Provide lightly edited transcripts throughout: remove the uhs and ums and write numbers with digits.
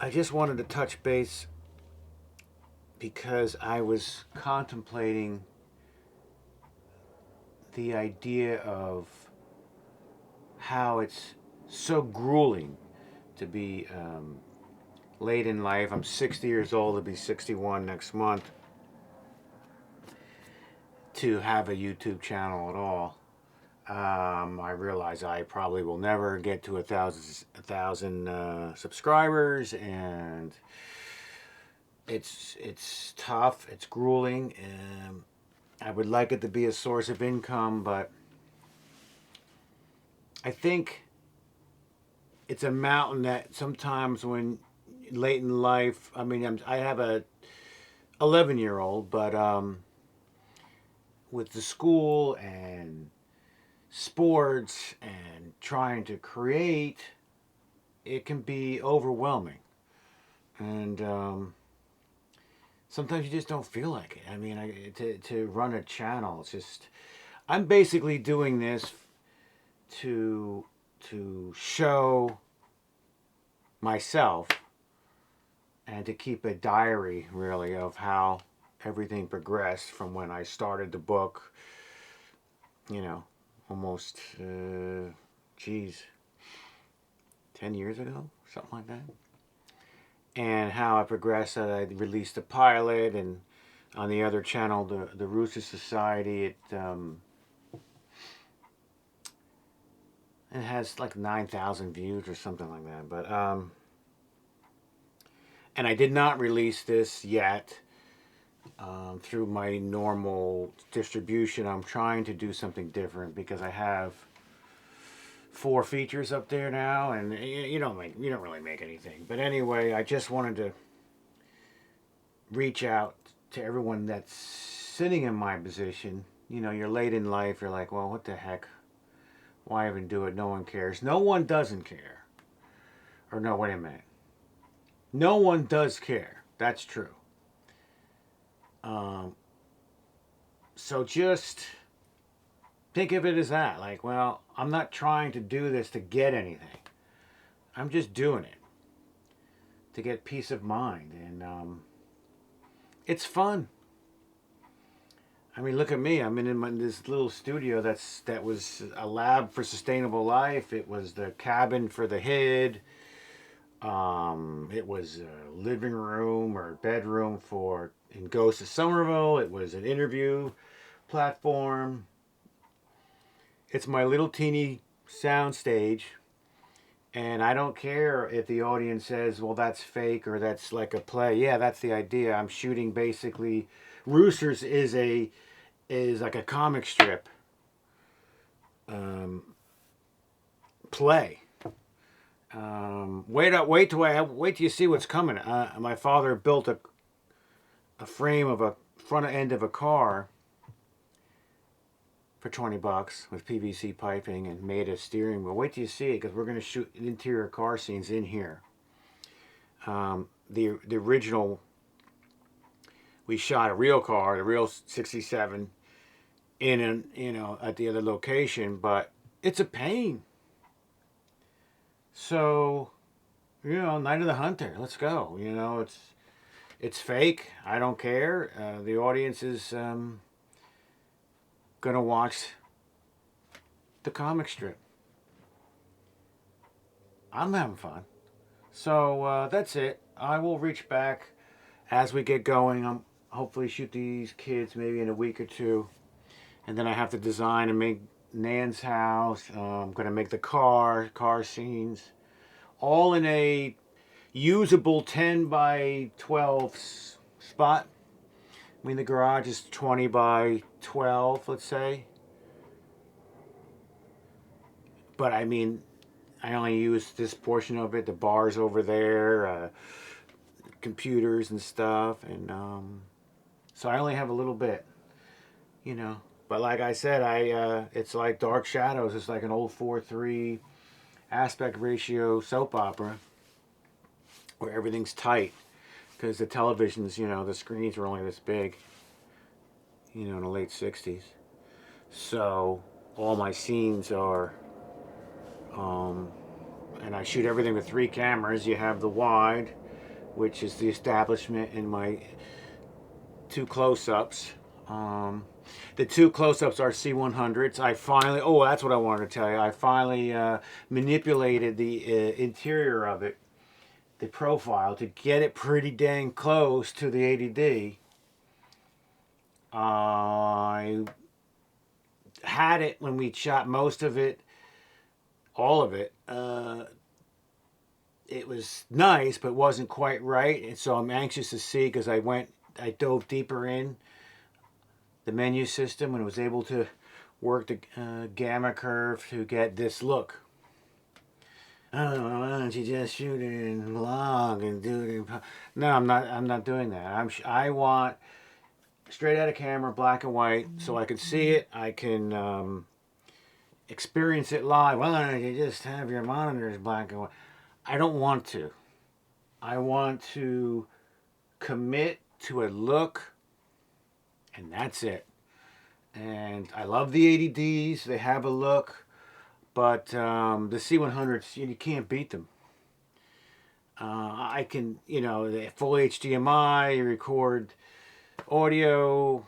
I just wanted to touch base because I was contemplating the idea of how it's so grueling to be late in life. I'm 60 years old, to be 61 next month, to have a YouTube channel at all. I realize I probably will never get to a thousand subscribers, and it's tough. It's grueling. I would like it to be a source of income, but I think it's a mountain that sometimes when late in life, I mean, I have a 11-year-old, but with the school and sports and trying to create, it can be overwhelming. And sometimes you just don't feel like it. I mean, to run a channel, it's just, I'm basically doing this to show myself and to keep a diary, really, of how everything progressed from when I started the book, almost, 10 years ago, something like that. And how I progressed. I released a pilot, and on the other channel, the Rooster Society, it has like 9,000 views or something like that. But and I did not release this yet through my normal distribution. I'm trying to do something different because I have 4 features up there now, and you don't really make anything. But anyway, I just wanted to reach out to everyone that's sitting in my position. You're late in life. You're like, well, what the heck? Why even do it? No one cares. No one doesn't care. Or no, wait a minute. No one does care. That's true. So just think of it as that. Like, well, I'm not trying to do this to get anything. I'm just doing it to get peace of mind. And it's fun. I mean, look at me. I'm in this little studio that was a lab for sustainable life. It was the cabin for the HID. It was a living room or bedroom in Ghost of Somerville. It was an interview platform. It's my little teeny sound stage. And I don't care if the audience says, well, that's fake or that's like a play. Yeah, that's the idea. I'm shooting basically. Roosters is like a comic strip play. Wait till you see what's coming. My father built a frame of a front end of a car for $20 with PVC piping and made a steering wheel. Wait till you see it, because we're going to shoot interior car scenes in here. The original, we shot a real car, the real '67, at the other location, but it's a pain. So, Night of the Hunter, let's go. It's fake. I don't care. The audience is gonna watch the comic strip. I'm having fun. So that's it. I will reach back as we get going. I'm hopefully shoot these kids maybe in a week or two, and then I have to design and make Nan's house. I'm gonna make the car scenes, all in a usable 10 by 12 spot. I mean, the garage is 20 by 12, let's say. But I mean, I only use this portion of it. The bars over there, computers and stuff, and so I only have a little bit, But like I said, it's like Dark Shadows. It's like an old 4:3 aspect ratio soap opera where everything's tight, because the televisions, the screens were only this big, in the late '60s. So all my scenes are, and I shoot everything with 3 cameras. You have the wide, which is the establishment in my two close-ups. The two close-ups are C100s. I finally, oh, that's what I wanted to tell you. I finally manipulated the interior of it, the profile, to get it pretty dang close to the 80D. I had it when we shot most of it, all of it. It was nice, but wasn't quite right. And so I'm anxious to see, because I dove deeper in the menu system and was able to work the gamma curve to get this look. Oh, why don't you just shoot it in log and do it in... No, I'm not doing that. I want straight out of camera, black and white, so I can see it. I can experience it live. Why don't you just have your monitors black and white? I don't want to. I want to commit to a look, and that's it. And I love the 80Ds. They have a look, but the C100s, you can't beat them. I can, the full HDMI, you record audio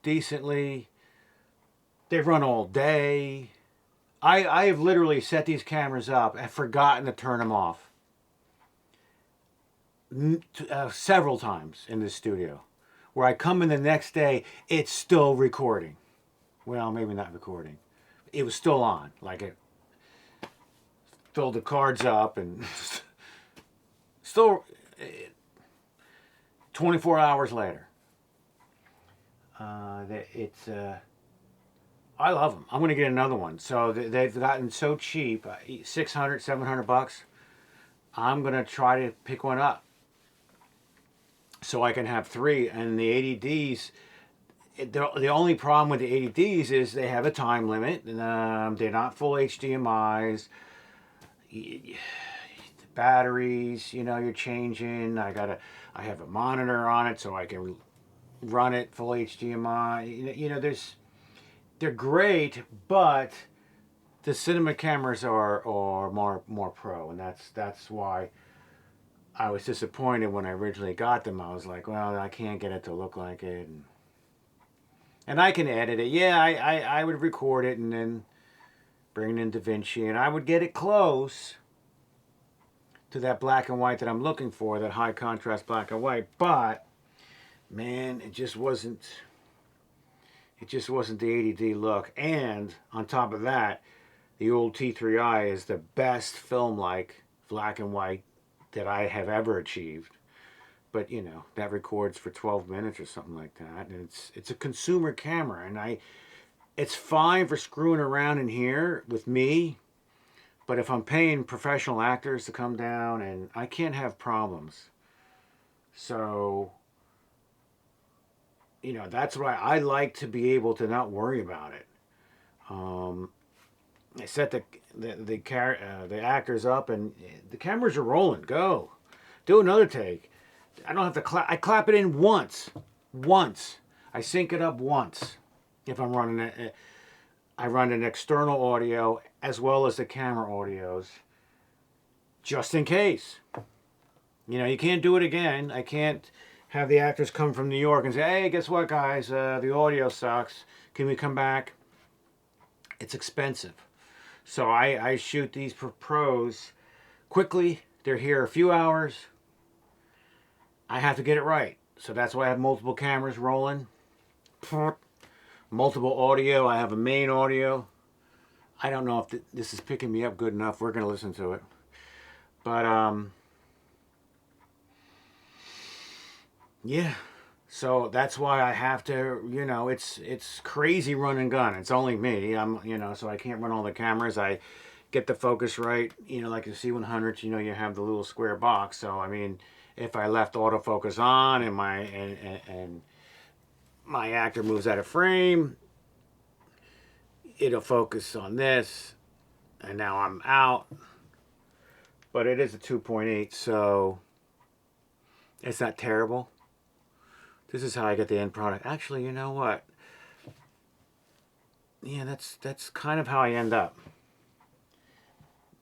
decently. They run all day. I have literally set these cameras up and forgotten to turn them off several times in the studio, where I come in the next day, it's still recording. Well, maybe not recording. It was still on. Like, it filled the cards up and still 24 hours later. I love them. I'm going to get another one. So they've gotten so cheap, $600, $700. I'm going to try to pick one up so I can have three. And the 80Ds, the only problem with the 80Ds is they have a time limit. They're not full HDMIs. The batteries, you're changing. I have a monitor on it so I can run it full HDMI. They're great, but the cinema cameras are more pro, and that's why I was disappointed when I originally got them. I was like, well, I can't get it to look like it, and I can edit it. Yeah, I would record it and then bring it in DaVinci, and I would get it close to that black and white that I'm looking for, that high contrast black and white. But man, it just wasn't the 80D look. And on top of that, the old T3i is the best film-like black and white that I have ever achieved. But that records for 12 minutes or something like that, and it's a consumer camera, and it's fine for screwing around in here with me. But if I'm paying professional actors to come down, and I can't have problems. So that's why I like to be able to not worry about it. I set the actors up, and the cameras are rolling. Go, do another take. I don't have to clap. I clap it in once. I sync it up once. If I'm running it, I run an external audio as well as the camera audios, just in case. You can't do it again. I can't have the actors come from New York and say, hey, guess what, guys? The audio sucks. Can we come back? It's expensive. So I shoot these for pros quickly. They're here a few hours. I have to get it right. So that's why I have multiple cameras rolling. Multiple audio. I have a main audio. I don't know if this is picking me up good enough. We're going to listen to it. But, yeah, so that's why I have to, it's crazy run and gun. It's only me. So I can't run all the cameras. I get the focus right. Like the C100s, you have the little square box. So I mean, if I left autofocus on and my actor moves out of frame, it'll focus on this, and now I'm out. But it is a 2.8, so it's not terrible. This is how I get the end product. Actually, you know what? Yeah, that's kind of how I end up.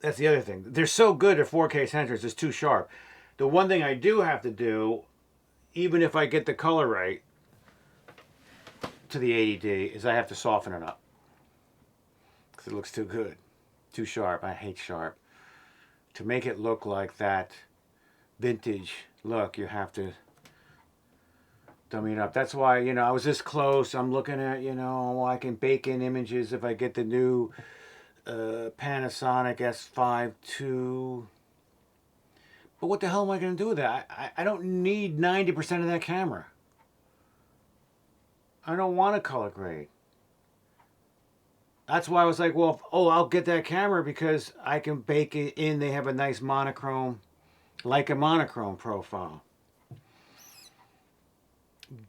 That's the other thing. They're so good at 4K sensors, it's too sharp. The one thing I do have to do, even if I get the color right to the 80D, is I have to soften it up. Because it looks too good. Too sharp. I hate sharp. To make it look like that vintage look, you have to dummy it up. That's why, you know, I was this close. I'm looking at, you know, I can bake in images if I get the new Panasonic S5 II. But what the hell am I going to do with that? I don't need 90% of that camera. I don't want a color grade. That's why I was like, well, I'll get that camera because I can bake it in. They have a nice monochrome, like a monochrome profile.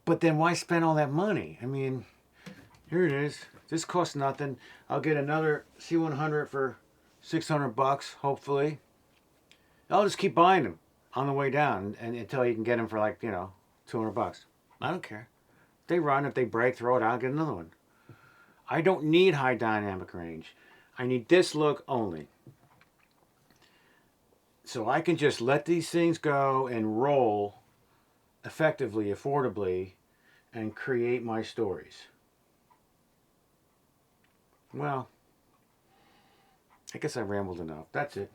But then why spend all that money? I mean, here it is. This costs nothing. I'll get another C100 for $600, hopefully. I'll just keep buying them on the way down and until you can get them for like, you know, $200. I don't care. If they run, if they break, throw it out, get another one. I don't need high dynamic range. I need this look only. So I can just let these things go and roll effectively, affordably, and create my stories. Well, I guess I rambled enough. That's it.